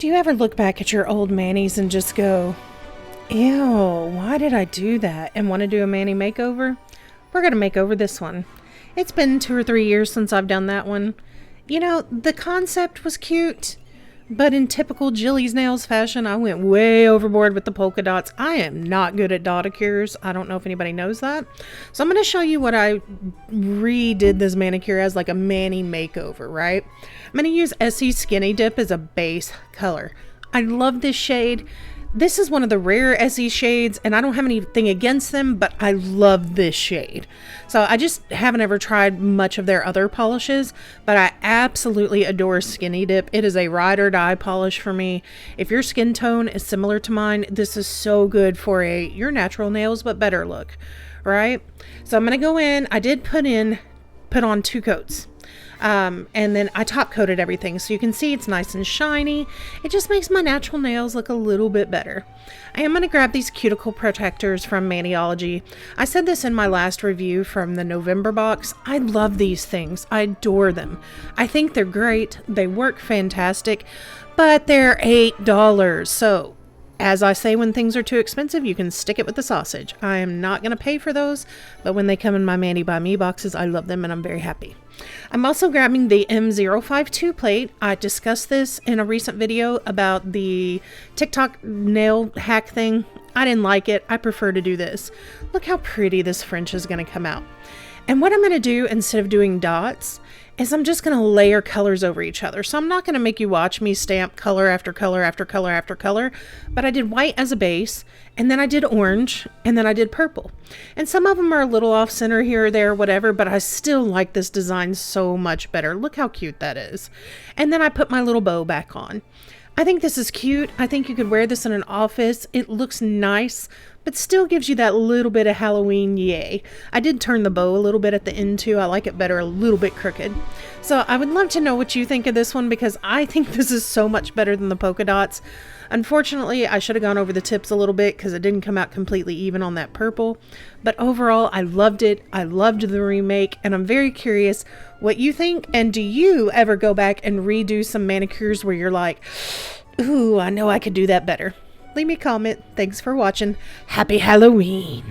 Do you ever look back at your old manis and just go, ew, why did I do that? And want to do a mani makeover? We're going to make over this one. It's been 2 or 3 years since I've done that one. You know, the concept was cute, but in typical JILLIES nails fashion, I went way overboard with the polka dots. I am not good at dodicures. I don't know if anybody knows that. So I'm going to show you what I redid this manicure as, like a mani makeover, right? I'm going to use SE Skinny Dip as a base color. I love this shade. This is one of the rare SE shades, and I don't have anything against them, but I love this shade. So I just haven't ever tried much of their other polishes, but I absolutely adore Skinny Dip. It is a ride or die polish for me. If your skin tone is similar to mine, this is so good for your natural nails, but better look, right? So I'm going to go in. I did put on 2 coats. And then I top coated everything, so you can see it's nice and shiny. It just makes my natural nails look a little bit better. I am going to grab these cuticle protectors from Maniology. I said this in my last review from the November box. I love these things. I adore them. I think they're great. They work fantastic, but they're $8. So as I say, when things are too expensive, you can stick it with the sausage. I am not going to pay for those, but when they come in my Mani by Me boxes, I love them and I'm very happy. I'm also grabbing the M052 plate. I discussed this in a recent video about the TikTok nail hack thing. I didn't like it. I prefer to do this. Look how pretty this French is going to come out. And what I'm going to do instead of doing dots is I'm just going to layer colors over each other. So I'm not going to make you watch me stamp color after color after color after color, but I did white as a base, and then I did orange, and then I did purple. And some of them are a little off center here or there, whatever, but I still like this design so much better. Look how cute that is. And then I put my little bow back on. I think this is cute. I think you could wear this in an office. It looks nice, but still gives you that little bit of Halloween yay. I did turn the bow a little bit at the end too. I like it better a little bit crooked. So I would love to know what you think of this one, because I think this is so much better than the polka dots. Unfortunately, I should have gone over the tips a little bit because it didn't come out completely even on that purple. But overall, I loved it. I loved the remake, and I'm very curious what you think. And do you ever go back and redo some manicures where you're like, ooh, I know I could do that better? Leave me a comment. Thanks for watching. Happy Halloween.